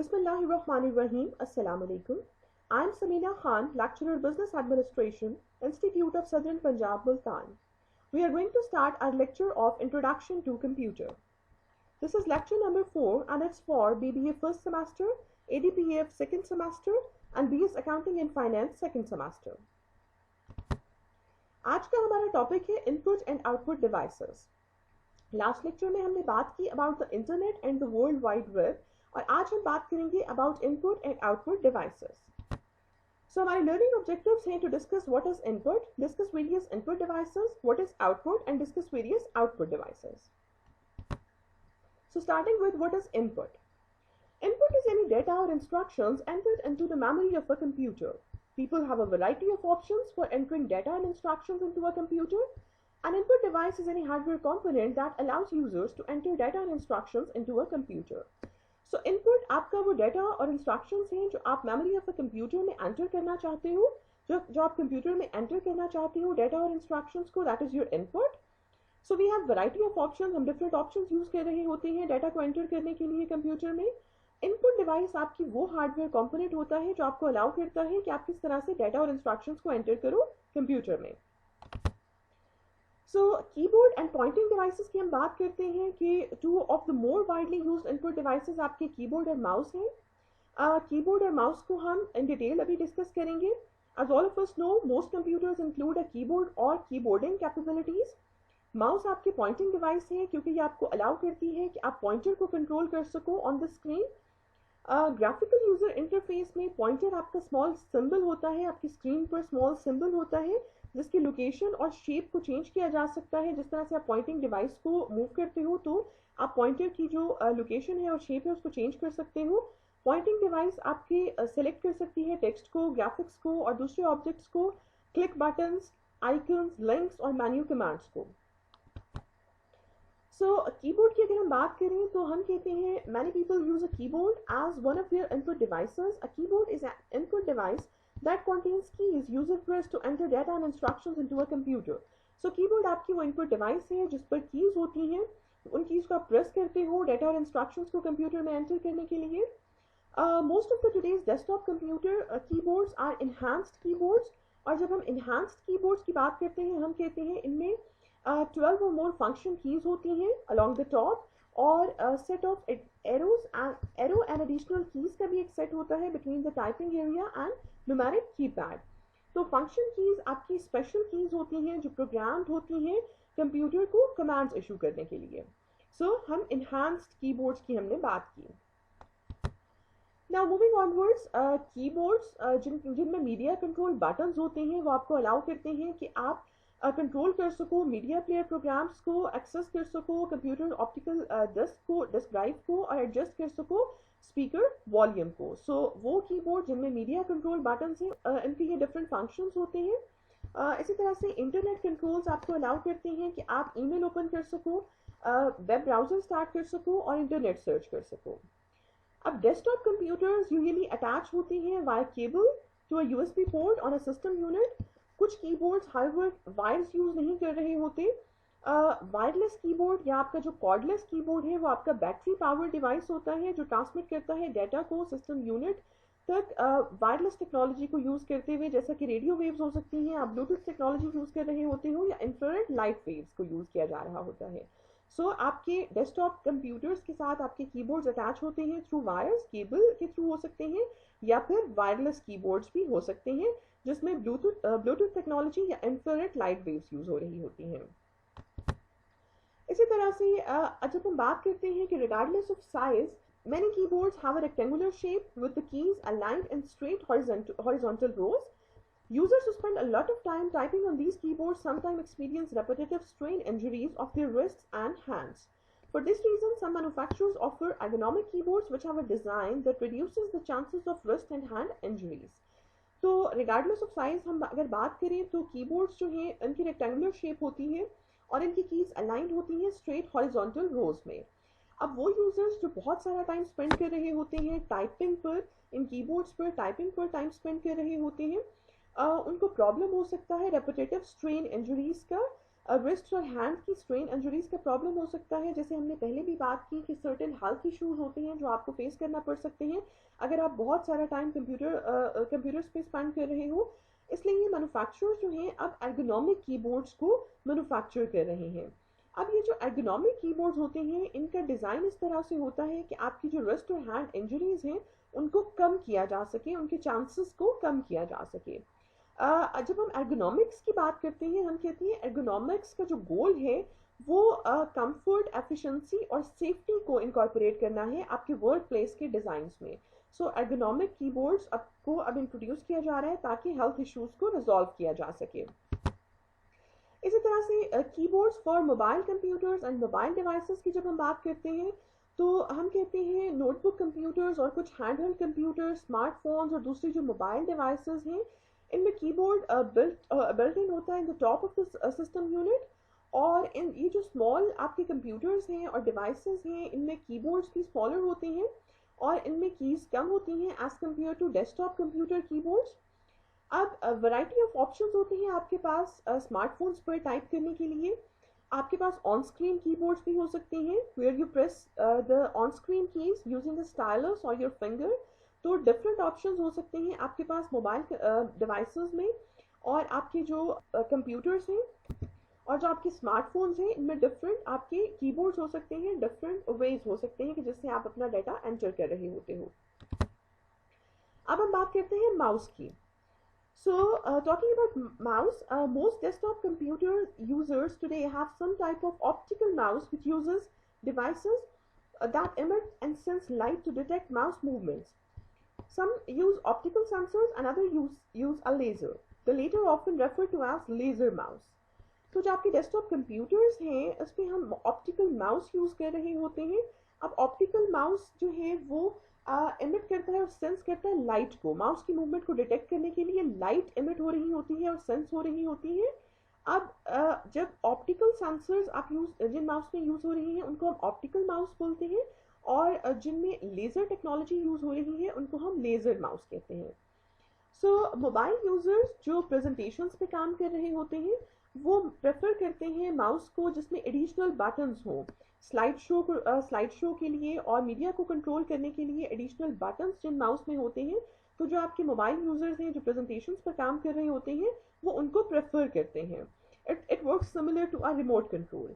Bismillahirrahmanirrahim. Assalamu alaikum. I am Samina Khan, lecturer Business Administration, Institute of Southern Punjab, Multan. We are going to start our lecture of Introduction to Computer. This is lecture number 4 and it's for BBA first semester, ADPAF second semester and BS Accounting and Finance second semester. आज का हमारा topic है input and output devices. Last lecture में हमने बात की about the internet and the world wide web और आज हम बात करेंगे about input and output devices. So हमारे लर्निंग ऑब्जेक्टिव्स हैं to discuss what is input, discuss various input devices, what is output and discuss various output devices. So starting with what is input. Input is any data or instructions entered into the memory of a computer. People have a variety of options for entering data and instructions into a computer. An input device is any hardware component that allows users to enter data and instructions into a computer. So input आपका वो data और instructions हैं जो आप memory of a computer में enter करना चाहते हो, जो आप computer में enter करना चाहते हो data और instructions को, that is your input. So we have variety of options. हम different options use कर रहे होते हैं data को enter करने के लिए computer में. इनपुट डिवाइस आपकी वो हार्डवेयर कंपोनेंट होता है जो आपको अलाउ करता है कि आप किस तरह से डाटा और इंस्ट्रक्शंस को एंटर करो कंप्यूटर में. So keyboard and pointing devices की हम बात करते हैं कि two of the more widely used input devices आपके कीबोर्ड और माउस हैं. कीबोर्ड और माउस को हम इन डिटेल अभी डिस्कस करेंगे. As all of us know, most computers include a keyboard और कीबोर्डिंग कैपेबिलिटीज. माउस आपकी पॉइंटिंग डिवाइस है क्योंकि ये आपको अलाउ करती है कि आप पॉइंटर को कंट्रोल कर सको on the screen. Graphical user interface में पॉइंटर आपका स्मॉल सिंबल होता है, आपकी स्क्रीन पर स्मॉल सिंबल होता है जिसकी लोकेशन और शेप को चेंज किया जा सकता है. जिस तरह से आप पॉइंटिंग डिवाइस को मूव करते हो तो आप पॉइंटर की जो लोकेशन है और शेप है उसको चेंज कर सकते हो. पॉइंटिंग डिवाइस आपके सेलेक्ट कर सकती है टेक्स्ट को, ग्राफिक्स को और दूसरे ऑब्जेक्ट्स को, क्लिक बटन्स, आइकन्स, लिंक्स और मेन्यू कमांड्स को. सो कीबोर्ड की अगर हम बात करें तो हम कहते हैं many people use a keyboard as one of their input devices. A keyboard is an input device that contains keys user press to enter data and instructions into a computer. So keyboard आपकी वो input device है जिस पर keys होती हैं. उन keys को आप प्रेस करते हो डाटा और इंस्ट्रक्शंस को कंप्यूटर में एंटर करने के लिए. Most of the today's desktop computer keyboards are enhanced keyboards. और जब हम इनहैंस्ड कीबोर्ड्स की बात करते हैं हम कहते हैं इनमें 12 or more function keys होती हैं along the top और set of arrow and additional keys का भी एक set होता है between the typing area and numeric keypad. तो function keys आपकी special keys होती हैं जो programmed होती हैं कंप्यूटर को commands issue करने के लिए. So हम enhanced keyboards की हमने बात की. Now moving onwards, keyboards जिनमें मीडिया कंट्रोल बटन्स होते हैं वो आपको अलाउ करते हैं कि आप कंट्रोल कर सको मीडिया प्लेयर प्रोग्राम्स को, एक्सेस कर सको कंप्यूटर ऑप्टिकल डिस्क को, डिस्क ड्राइव को और एडजस्ट कर सको स्पीकर वॉल्यूम को. सो वो कीबोर्ड जिनमें मीडिया कंट्रोल बटन्स हैं इनके ये डिफरेंट फंक्शंस होते हैं. इसी तरह से इंटरनेट कंट्रोल्स आपको अलाउ करते हैं कि आप ईमेल ओपन कर सको, वेब ब्राउजर स्टार्ट कर सको और इंटरनेट सर्च कर सको. अब डेस्कटॉप कंप्यूटर्स यूजुअली अटैच होती हैं via cable to a USB port on a system unit. कुछ कीबोर्ड्स हार्डवेयर वायर्स यूज नहीं कर रहे होते. वायरलेस कीबोर्ड या आपका जो कॉर्डलेस कीबोर्ड है वो आपका बैटरी पावर डिवाइस होता है जो ट्रांसमिट करता है डाटा को सिस्टम यूनिट तक वायरलेस टेक्नोलॉजी को यूज करते हुए, जैसा कि रेडियो वेव्स हो सकती हैं, आप ब्लूटूथ टेक्नोलॉजी यूज कर रहे होते हो या इंफ्रारेड लाइट वेव्स को यूज किया जा रहा होता है. सो आपके डेस्कटॉप कंप्यूटर्स के साथ आपके कीबोर्ड्स अटैच होते हैं थ्रू वायर्स, केबल के थ्रू हो सकते हैं या फिर वायरलेस कीबोर्ड्स भी हो सकते हैं जिसमें ब्लूटूथ टेक्नोलॉजी या इंफ्रारेड लाइट वेव्स यूज हो रही होती हैं. इसी तरह से जब हम बात करते हैं कि regardless of size, many keyboards have a rectangular shape with the keys aligned in straight horizontal rows. Users who spend a lot of time typing on these keyboards sometimes experience repetitive strain injuries of their wrists and hands. For this reason, some manufacturers offer ergonomic keyboards which have a design that reduces the chances of wrist and hand injuries. तो regardless of size हम अगर बात करें तो keyboards जो हैं इनकी rectangular shape होती है और इनकी कीज अलाइंड होती हैं स्ट्रेट हॉरिजॉन्टल रोज में. अब वो यूजर्स जो बहुत सारा टाइम स्पेंड कर रहे होते हैं टाइपिंग पर, इन कीबोर्ड्स पर टाइपिंग पर टाइम स्पेंड कर रहे होते हैं, उनको प्रॉब्लम हो सकता है रेपिटेटिव स्ट्रेन इंजरीज का रिस्ट और हैंड की स्ट्रेन इंजरीज का प्रॉब्लम हो सकता है, जैसे हमने पहले भी बात की कि सर्टेन हेल्थ इश्यूज होते हैं जो आपको फेस करना पड़ सकते हैं अगर आप बहुत सारा टाइम कंप्यूटर्स पे स्पेंड कर रहे हो। इसलिए ये मैन्युफैक्चरर्स जो हैं अब एर्गोनॉमिक कीबोर्ड्स को मैन्युफैक्चर कर रहे हैं। अब ये जो एर्गोनॉमिक कीबोर्ड्स होते हैं इनका डिज़ाइन इस तरह से होता है कि आपकी जो रिस्ट और हैंड इंजरीज हैं उनको कम किया जा सके, उनके चांसेस को कम किया जा सके। जब हम एर्गोनॉमिक्स की बात करते हैं हम कहते हैं एर्गोनॉमिक्स का जो गोल है वो कंफर्ट, एफिशिएंसी और सेफ्टी को इनकॉर्पोरेट करना है आपके वर्क प्लेस के डिज़ाइंस में। सो एर्गोनॉमिक कीबोर्ड्स आपको अब इंट्रोड्यूस किया जा रहा है ताकि हेल्थ इश्यूज को रिजॉल्व किया जा सके। इसी तरह से keyboards for mobile computers and mobile devices की जब हम बात करते हैं तो हम कहते हैं नोटबुक कंप्यूटर्स और कुछ हैंडहेल्ड कंप्यूटर्स, स्मार्टफोन्स और दूसरी जो मोबाइल डिवाइसेस हैं इनमें कीबोर्ड बिल्ट इन होता है in the top of the system unit. और इन ये जो स्मॉल आपके कंप्यूटर्स हैं और डिवाइसेस हैं इनमें कीबोर्ड्स भी स्मॉलर होते हैं और इनमें कीज कम होती हैं as compare to desktop computer keyboards. अब वैरायटी ऑफ ऑप्शंस होते हैं आपके पास स्मार्टफोन्स पर टाइप करने के लिए। आपके पास ऑन स्क्रीन कीबोर्ड्स भी हो सकते हैं where you press the on screen keys using the stylus और योर फिंगर। तो डिफरेंट ऑप्शंस हो सकते हैं आपके पास मोबाइल डिवाइसेस में और आपके जो कंप्यूटर्स हैं और जो आपके स्मार्टफोन्स हैं इनमें डिफरेंट आपके कीबोर्ड्स हो सकते हैं, डिफरेंट वेज हो सकते हैं कि जिससे आप अपना डाटा एंटर कर रहे होते हो। अब हम बात करते हैं माउस की। So, talking about mouse, most desktop computer users today have some type of optical mouse which uses devices that emit and sense light to detect mouse movements. Some use optical sensors and others use a laser. The latter often referred to as laser mouse. तो जो आपके desktop computers हैं उस पर हम optical mouse use कर रहे होते हैं। अब ऑप्टिकल माउस जो है वो एमिट करता है और सेंस करता है लाइट को। माउस की मूवमेंट को डिटेक्ट करने के लिए लाइट एमिट हो रही होती है और सेंस हो रही होती है। अब जब ऑप्टिकल सेंसर्स आप जिन माउस में यूज़ हो रही हैं उनको हम ऑप्टिकल माउस बोलते हैं और जिनमें लेज़र टेक्नोलॉजी यूज़ हो रही है उनको हम लेज़र माउस कहते हैं। सो मोबाइल यूज़र्स जो प्रेजेंटेशंस पे काम कर रहे होते हैं वो प्रेफर करते हैं माउस को जिसमें एडिशनल बटन्स हों। स्लाइड शो के लिए और मीडिया को कंट्रोल करने के लिए एडिशनल बटन्स जिन माउस में होते हैं तो जो आपके मोबाइल यूजर्स हैं जो प्रेजेंटेशंस पर काम कर रहे होते हैं वो उनको प्रेफर करते हैं। It works similar to a remote control.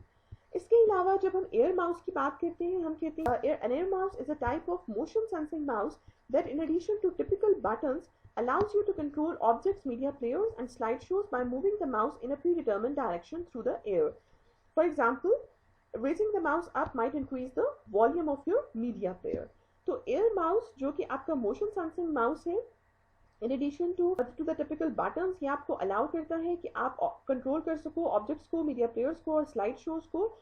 इसके अलावा जब हम एयर माउस की बात करते हैं हम कहते हैं an air mouse is a type of motion sensing mouse that in addition to typical buttons allows you to control objects, media players, and slideshows by moving the mouse in a predetermined direction through the air. For example, raising the mouse up might increase the volume of your media player. तो air mouse जो कि आपका motion sensing mouse है, in addition to the typical buttons, ये आपको allow करता है कि आप control कर सको objects को, media players को और slideshows को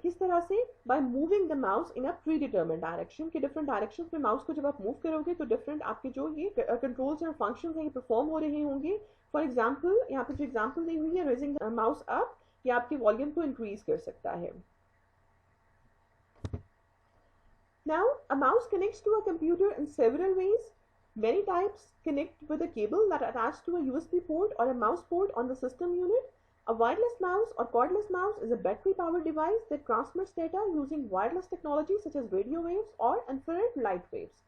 किस तरह से by moving the mouse in a pre determined direction के डिफरेंट डायरेक्शंस में माउस को जब आप मूव करोगे तो डिफरेंट आपके जो ये कंट्रोल्स और फंक्शंस हैं ये परफॉर्म हो रहे होंगे। फॉर एग्जांपल यहाँ पे जो एग्जांपल दी हुई है रेजिंग द माउस अप, ये आपके वॉल्यूम को इंक्रीज कर सकता है। Now a mouse connects to a computer in several ways. Many types connect with a cable that attached to a USB port or a mouse port on the system unit. A wireless mouse or cordless mouse is a battery-powered device that transmits data using wireless technology such as radio waves or infrared light waves.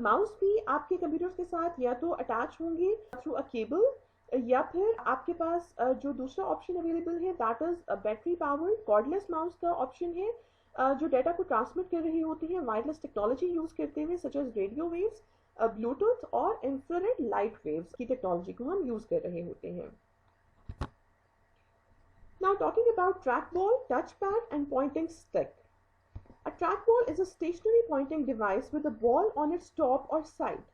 Mouse भी आपके computer के साथ या तो attach होंगे through a cable या फिर आपके पास जो दूसरा ऑप्शन अवेलेबल है that is battery powered cordless mouse का ऑप्शन है जो डाटा को ट्रांसमिट कर रही होती है वायरलेस टेक्नोलॉजी यूज करते हुए such as radio waves, Bluetooth और इंफ्रारेड लाइट वेव्स की टेक्नोलॉजी को हम यूज कर रहे होते हैं। Now talking about trackball, touchpad and pointing stick. A trackball is a stationary pointing device with a ball on its top or side.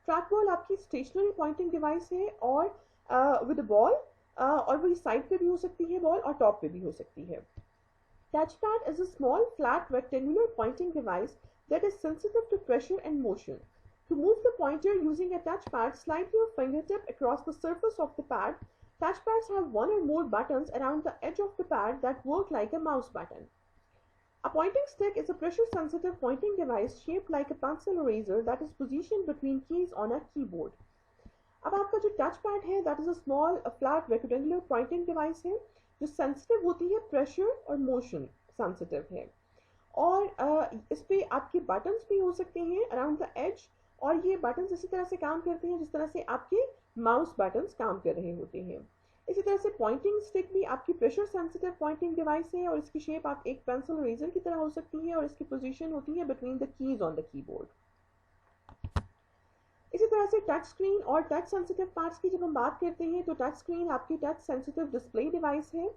Trackball आपकी stationary pointing device है और with a ball और वही side पे भी हो सकती है ball और top पे भी हो सकती है। Touchpad is a small flat rectangular pointing device that is sensitive to pressure and motion. To move the pointer using a touchpad, slide your fingertip across the surface of the pad. Touchpads have one or more buttons around the edge of the pad that work like a mouse button. A pointing stick is a pressure-sensitive pointing device shaped like a pencil eraser that is positioned between keys on a keyboard. अब आपका जो touchpad है that is a small flat rectangular pointing device है जो sensitive होती है pressure और motion sensitive है। और इस पे आपके बटन्स भी हो सकते हैं अराउंड द एज, और ये बटन्स इसी तरह से काम करते हैं जिस तरह से आपके माउस बटन्स काम कर रहे होते हैं। इसी तरह से पॉइंटिंग स्टिक भी आपकी प्रेशर सेंसिटिव पॉइंटिंग डिवाइस है, और इसकी शेप आप एक पेंसिल रेजर की तरह हो सकती है, और इसकी पोजीशन होती है between the keys on the keyboard. इसी तरह से टच स्क्रीन और टच सेंसिटिव पार्ट्स की जब हम बात करते हैं तो टच स्क्रीन आपकी टच सेंसिटिव डिस्प्ले डिवाइस है।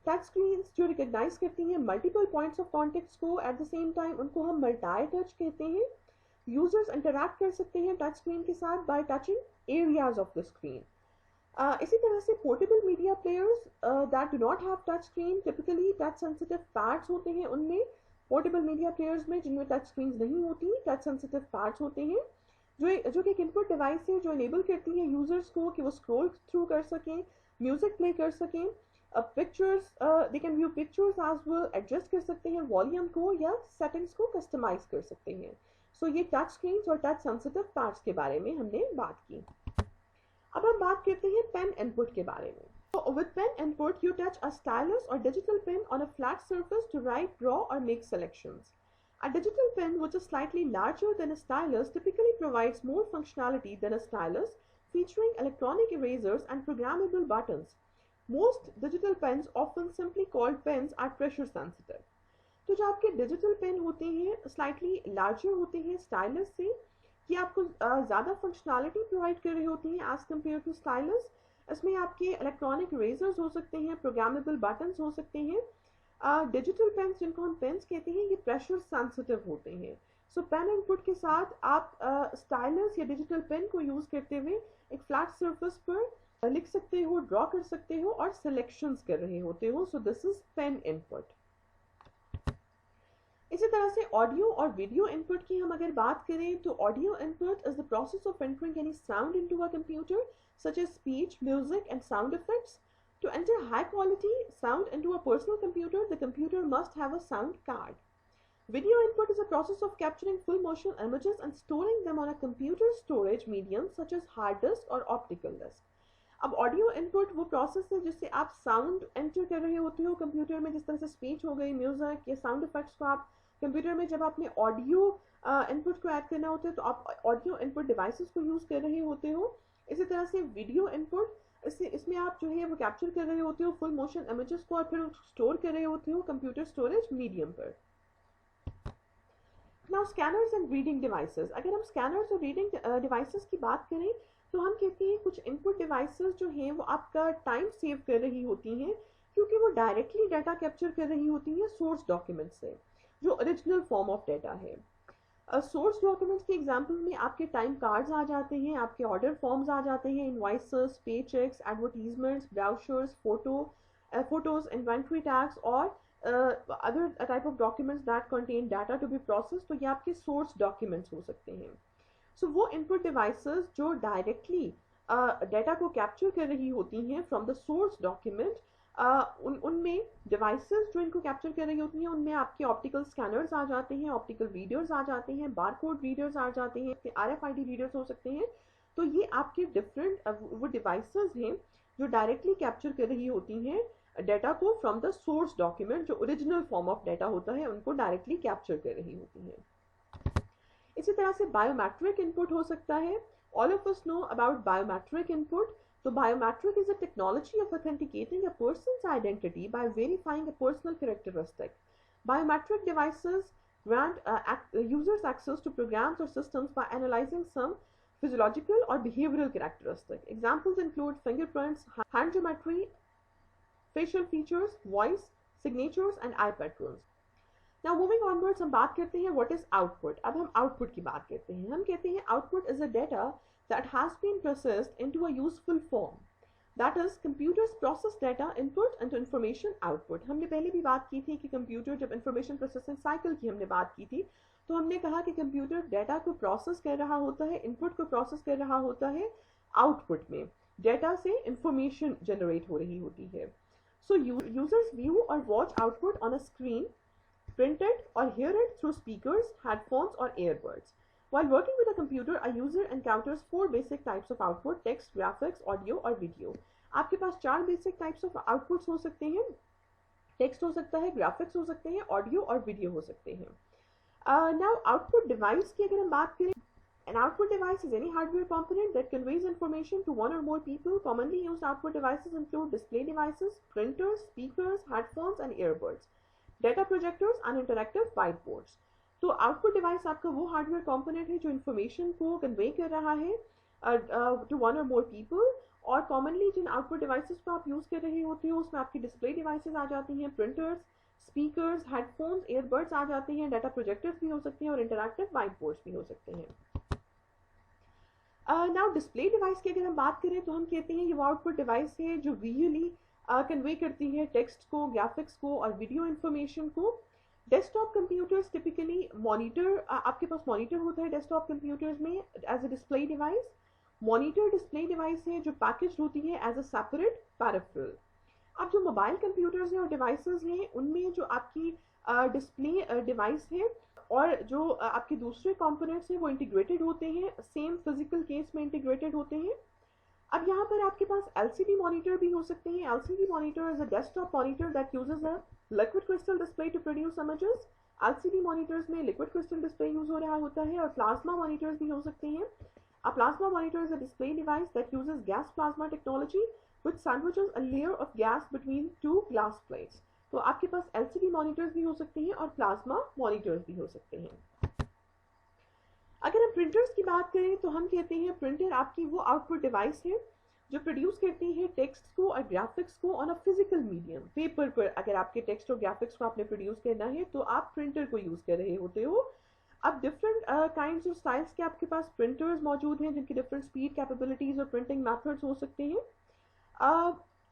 टच स्क्रीन जो रिकॉग्नाइज करती हैं मल्टीपल पॉइंट्स ऑफ कॉन्टेक्ट्स को एट द सेम टाइम, उनको हम मल्टी टच कहते हैं। यूजर्स इंटरैक्ट कर सकते हैं टच स्क्रीन के साथ bye touching areas of the screen. इसी तरह से portable media players that do not have touch screen, typically touch sensitive parts होते हैं उनमें। पोर्टेबल मीडिया प्लेयर्स में जिनमें टच स्क्रीन नहीं होती, टच सेंसिटिव पार्ट्स होते हैं जो कि एक इनपुट डिवाइस है जो इनेबल करती है यूजर्स को कि वो स्क्रॉल थ्रू कर सकें, म्यूजिक प्ले कर सकें, pictures they can view pictures as well, adjust कर सकते हैं वॉल्यूम को या सेटिंग्स को कस्टमाइज कर सकते हैं। सो ये टच स्क्रीन और टच सेंसिटिव पार्ट्स के बारे में हमने बात की। अब हम बात करते हैं पेन इनपुट के बारे में। So with pen input, you touch a stylus or digital pen on a flat surface to write, draw, or make selections. A digital pen, which is slightly larger than a stylus, typically provides more functionality than a stylus, featuring electronic erasers and programmable buttons. Most digital pens, often simply called pens, are pressure sensitive. तो जो आपके digital pen होते हैं slightly larger होते हैं stylus से, ये आपको ज़्यादा फंक्शनैलिटी प्रोवाइड कर रहे होते हैं एज कम्पेयर टू स्टाइलस। इसमें आपके इलेक्ट्रॉनिक इरेजर्स हो सकते हैं, प्रोग्रामेबल बटन्स हो सकते हैं। डिजिटल पेन्स जिनको हम पेन्स कहते हैं ये प्रेशर सेंसिटिव होते हैं। सो पेन इनपुट के साथ आप स्टाइलस या डिजिटल पेन को यूज़ करते हुए एक फ्लैट सर्फेस पर लिख सकते हो, ड्रॉ कर सकते हो और सिलेक्शंस कर रहे होते हो। So this is pen input. इसी तरह से ऑडियो और वीडियो इनपुट की हम अगर बात करें तो audio input is the process of entering any sound into a computer such as speech, music and sound effects. To enter high quality sound into a personal computer, the computer must have a sound card. Video input is a process of capturing full motion images and storing them on a computer storage medium such as hard disk or optical disk. अब audio input वो process है जिससे आप sound enter कर रहे होते हो computer में, जिस तरह से स्पीच हो गई, म्यूजिक या साउंड इफेक्ट्स को आप कंप्यूटर में जब आपने ऑडियो इनपुट को ऐड करना होता है तो आप ऑडियो इनपुट डिवाइसेस को यूज़ कर रहे होते हो। इसी तरह से वीडियो इनपुट, इसमें आप जो है वो कैप्चर कर रहे होते हो फुल मोशन इमेजेस को और फिर स्टोर कर रहे होते हो कंप्यूटर स्टोरेज मीडियम पर। Now scanners and reading devices, अगर हम स्कैनर्स और रीडिंग डिवाइसेस की बात करें तो हम कहते हैं कुछ इनपुट डिवाइसेस जो हैं वो आपका टाइम सेव कर रही होती हैं क्योंकि वो डायरेक्टली डाटा कैप्चर कर रही होती हैं सोर्स डॉक्यूमेंट से जो ओरिजिनल फॉर्म ऑफ डाटा है। सोर्स डॉक्यूमेंट्स के एग्जांपल में आपके टाइम कार्ड्स आ जाते हैं, आपके ऑर्डर फॉर्म्स आ जाते हैं, invoices, pay cheques, advertisements, brochures, photos, inventory tags और other type of documents that contain data to be process. तो ये आपके सोर्स डॉक्यूमेंट्स हो सकते हैं। सो वो इनपुट डिवाइसेस जो डायरेक्टली डाटा को कैप्चर कर रही होती हैं फ्रॉम द सोर्स डॉक्यूमेंट, उनमें डिवाइसेस जो इनको कैप्चर कर रही होती हैं उनमें आपके ऑप्टिकल स्कैनर्स आ जाते हैं, ऑप्टिकल रीडर्स आ जाते हैं, बारकोड रीडर्स आ जाते हैं, RFID रीडर्स हो सकते हैं। तो ये आपके डिफरेंट वो डिवाइसेस हैं जो डायरेक्टली कैप्चर कर रही होती हैं डाटा को फ्रॉम द सोर्स डॉक्यूमेंट, जो ओरिजिनल फॉर्म ऑफ डाटा होता है उनको डायरेक्टली कैप्चर कर रही होती हैं। इसी तरह से बायोमेट्रिक इनपुट हो सकता है। All of us know about biometric input. So biometric is a technology of authenticating a person's identity by verifying a personal characteristic. Biometric devices grant users access to programs or systems by analyzing some physiological or behavioral characteristics. Examples include fingerprints, hand geometry, facial features, voice, signatures and eye patterns. Now moving onwards हम बात करते हैं what is output. अब हम output की बात करते हैं। हम कहते हैं output is a data that has been processed into a useful form. That is, computers process data input into information output. हमने पहले भी बात की थी कि कंप्यूटर जब इंफॉर्मेशन प्रोसेसिंग साइकिल की हमने बात की थी तो हमने कहा कि कंप्यूटर डाटा को प्रोसेस कर रहा होता है, इनपुट को प्रोसेस कर रहा होता है, आउटपुट में डाटा से इंफॉर्मेशन जनरेट हो रही होती है। सो यूजर्स व्यू और watch output on a screen, printed or hear it through speakers, headphones or earbuds. While working with a computer, a user encounters 4 basic types of output: text, graphics, audio or video. आपके पास 4 basic types of outputs हो सकते हैं। Text हो सकता है, graphics हो सकते हैं, ऑडियो और वीडियो हो सकते हैं। नाउ आउटपुट डिवाइस की अगर हम बात करें, an output device is any hardware component that conveys information to one or more people. Commonly used output devices include display devices, printers, speakers, headphones and earbuds, data projectors and interactive whiteboards. तो output device आपका वो hardware component है जो information को convey कर रहा है to one और मोर पीपल। और कॉमनली जिन आउटपुट डिवाइसेस को आप यूज़ कर रहे होते हो उसमें आपकी डिस्प्ले डिवाइसेस आ जाती हैं, प्रिंटर्स, स्पीकर्स, हेडफोन्स, ईयरबड्स आ जाते हैं, डाटा प्रोजेक्टर्स भी हो सकते हैं और इंटरैक्टिव व्हाइट बोर्ड्स भी हो सकते हैं। नाउ डिस्प्ले डिवाइस की अगर हम बात करें तो हम कहते हैं ये वो आउटपुट डिवाइस है जो विजुअली कन्वे करती है टेक्स्ट को, ग्राफिक्स को और वीडियो इंफॉर्मेशन को। डेस्कटॉप कंप्यूटर्स टिपिकली मॉनिटर, आपके पास मॉनिटर होता है डेस्कटॉप कंप्यूटर्स में as a display device. Monitor display device है जो पैकेज होती है एज अ सेपरेट पैराफरल। अब जो मोबाइल कंप्यूटर्स हैं और डिवाइसेस हैं उनमें जो आपकी डिस्प्ले डिवाइस है और जो आपके दूसरे कंपोनेंट्स हैं वो इंटीग्रेटेड होते हैं, सेम फिजिकल केस में इंटीग्रेटेड होते हैं। अब यहाँ पर आपके पास LCD मॉनिटर भी हो सकते हैं। LCD monitor is a desktop monitor that uses a liquid crystal display to produce images. LCD monitors में लिक्विड क्रिस्टल डिस्प्ले यूज हो रहा होता है। और प्लाज्मा मॉनिटर्स भी हो सकते हैं। A plasma monitor is a display device that uses gas plasma technology which sandwiches a layer of gas between two glass plates. तो आपके पास LCD मॉनिटर्स भी हो सकते हैं और प्लाज्मा मॉनिटर्स भी हो सकते हैं। अगर हम प्रिंटर्स की बात करें तो हम कहते हैं प्रिंटर आपकी वो आउटपुट डिवाइस है जो प्रोड्यूस करती है टेक्स्ट को और ग्राफिक्स को on a physical medium, paper पर। अगर आपके टेक्स्ट और ग्राफिक्स को आपने प्रोड्यूस करना है तो आप प्रिंटर को यूज कर रहे होते हो। अब डिफरेंट काइंड्स ऑफ स्टाइल्स के आपके पास प्रिंटर्स मौजूद हैं जिनकी डिफरेंट स्पीड कैपेबिलिटीज और प्रिंटिंग मेथड्स हो सकते हैं।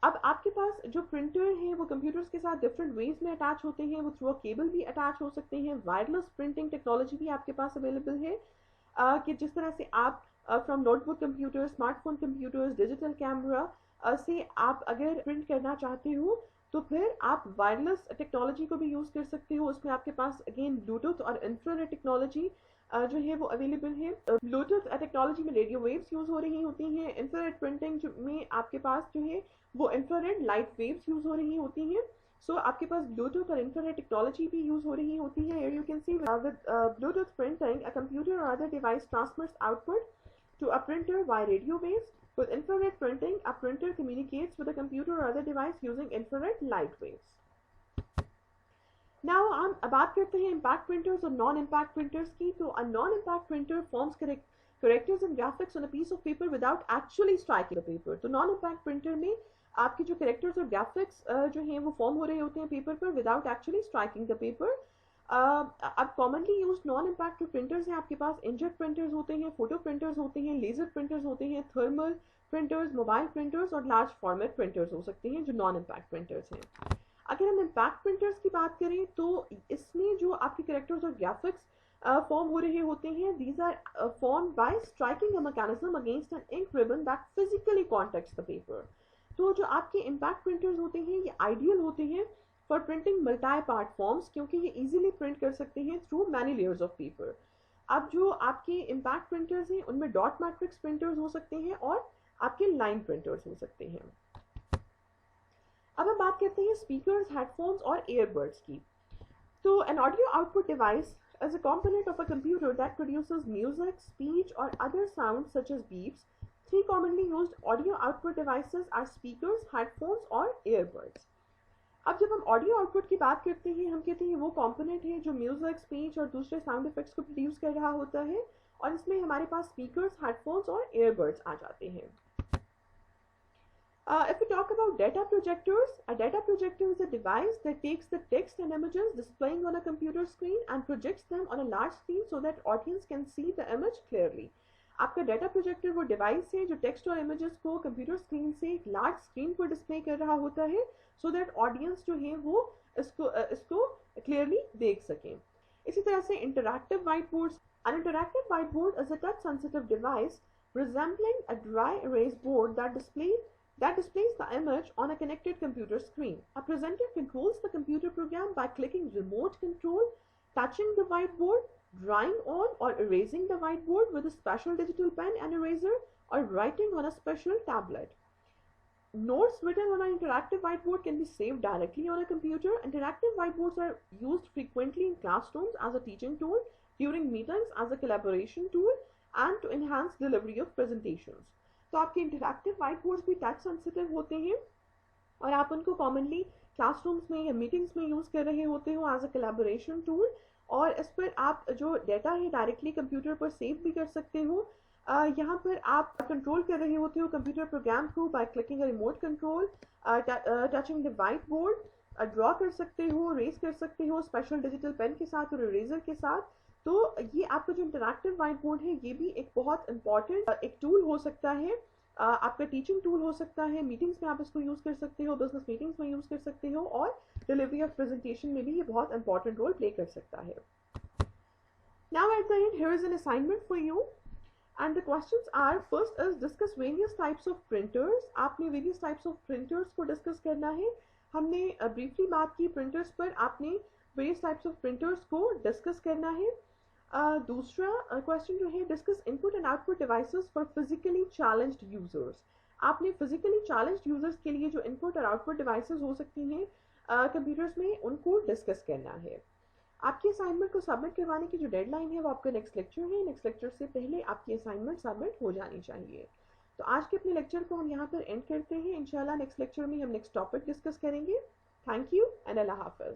अब आपके पास जो प्रिंटर हैं वो कंप्यूटर्स के साथ डिफरेंट वेज में अटैच होते हैं। वो थ्रू अ केबल भी अटैच हो सकते हैं। वायरलेस प्रिंटिंग टेक्नोलॉजी भी आपके पास अवेलेबल है कि जिस तरह से आप from notebook computer, smartphone computers, digital camera से आप अगर प्रिंट करना चाहते हो तो फिर आप वायरलेस टेक्नोलॉजी को भी यूज़ कर सकते हो। उसमें आपके पास अगेन ब्लूटूथ और इंफ्रारेड टेक्नोलॉजी जो है वो अवेलेबल है। ब्लूटूथ टेक्नोलॉजी में रेडियो वेव्स यूज़ हो रही होती हैं। इंफ्रारेड प्रिंटिंग में आपके पास जो है वो इंफ्रारेड लाइट वेव्स यूज़ हो रही होती हैं। सो आपके पास ब्लूटूथ और इंफ्रारेड टेक्नोलॉजी भी यूज़ हो रही होती है। Here you can see with Bluetooth printing, a computer or other device transmits output to a printer via radio waves. With infrared printing, a printer communicates with a computer or other device using infrared light waves. Now हम बात करते हैं impact printers और non-impact printers की। तो a non-impact printer forms characters and graphics on a piece of paper without actually striking the paper. तो non-impact printer में आपके जो characters और graphics जो हैं वो फॉर्म हो रहे होते हैं पेपर पर without actually striking the paper. अब commonly use non impact printers हैं आपके पास। इंकजेट प्रिंटर्स होते हैं, फोटो प्रिंटर्स होते हैं, लेजर प्रिंटर्स होते हैं, थर्मल प्रिंटर्स, मोबाइल प्रिंटर्स और लार्ज फॉर्मेट प्रिंटर्स हो सकते हैं जो नॉन इम्पैक्ट प्रिंटर्स हैं। अगर हम इम्पैक्ट प्रिंटर्स की बात करें तो इसमें जो आपके कैरेक्टर्स और ग्राफिक्स फॉर्म हो रहे होते हैं, these are form by striking a mechanism against an ink ribbon that physically contacts the paper. तो जो आपके इम्पैक्ट प्रिंटर्स होते हैं ये आइडियल होते हैं for printing multi part forms क्योंकि ये इजीली प्रिंट कर सकते हैं through many layers of paper. अब जो आपके इम्पैक्ट प्रिंटर्स हैं उनमें डॉट मैट्रिक्स प्रिंटर्स हो सकते हैं और आपके लाइन प्रिंटर्स हो सकते हैं। अब हम बात करते हैं स्पीकर्स, हेडफोन्स और ईयरबड्स की। तो an audio output device is a component of a computer that produces music, speech or other sounds such as beeps. Three commonly used audio output devices are speakers, headphones और earbuds. अब जब हम audio output की बात करते हैं हम कहते हैं वो कंपोनेंट है जो म्यूजिक, स्पीच और दूसरे साउंड इफेक्ट्स को प्रोड्यूस कर रहा होता है और इसमें हमारे पास स्पीकर्स, हेडफोन्स और ईयरबड्स आ जाते हैं। If we talk about data projectors, a data projector is a device that takes the text and images displaying on a computer screen and projects them on a large screen so that audience can see the image clearly. आपका data projector वो device है जो text और images को computer screen से एक large screen पर display कर रहा होता है सो दैट ऑडियंस जो है वो इसको क्लियरली देख सकें। इसी तरह से interactive white boards. An interactive whiteboard is a touch-sensitive device resembling a dry erase board that displays the image on a connected computer screen. A presenter controls the computer program by clicking remote control, touching the whiteboard, drawing on or erasing the whiteboard with a special digital pen and eraser, or writing on a special tablet. Notes written on an interactive whiteboard can be saved directly on a computer. Interactive whiteboards are used frequently in classrooms as a teaching tool, during meetings as a collaboration tool, and to enhance delivery of presentations. तो आपके interactive white boards भी touch sensitive होते हैं और आप उनको commonly classrooms में या मीटिंग्स में यूज़ कर रहे होते हो एज अ कोलैबोरेशन टूल, और इस पर आप जो डेटा है डायरेक्टली कंप्यूटर पर सेव भी कर सकते हो। यहाँ पर आप कंट्रोल कर रहे होते हो कंप्यूटर प्रोग्राम को by clicking a remote control, touching the white board, draw कर सकते हो, रेज कर सकते हो स्पेशल डिजिटल पेन के साथ और इरेजर के साथ। तो ये आपका जो इंटरैक्टिव व्हाइट बोर्ड है ये भी एक बहुत इंपॉर्टेंट एक टूल हो सकता है, आपका टीचिंग टूल हो सकता है। मीटिंग्स में आप इसको यूज़ कर सकते हो, बिजनेस मीटिंग्स में यूज़ कर सकते हो, और डिलीवरी ऑफ प्रेजेंटेशन में भी ये बहुत इंपॉर्टेंट रोल प्ले कर सकता है। Now at the end, here is an assignment for you. And the questions are, first is discuss various types of printers. आपने various types of printers को discuss करना है। हमने briefly बात की printers पर, आपने various types of printers को discuss करना है। दूसरा question जो है, discuss input and output devices for physically challenged users. आपने physically challenged users के लिए जो input और output devices हो सकती हैं computers में, उनको discuss करना है। आपकी असाइनमेंट को सबमिट करवाने की जो डेडलाइन है वो आपका नेक्स्ट लेक्चर है। नेक्स्ट लेक्चर से पहले आपकी असाइनमेंट सबमिट हो जानी चाहिए। तो आज के अपने लेक्चर को हम यहाँ पर एंड करते हैं। इंशाल्लाह नेक्स्ट लेक्चर में हम नेक्स्ट टॉपिक डिस्कस करेंगे। थैंक यू एंड अल्लाह हाफिज़।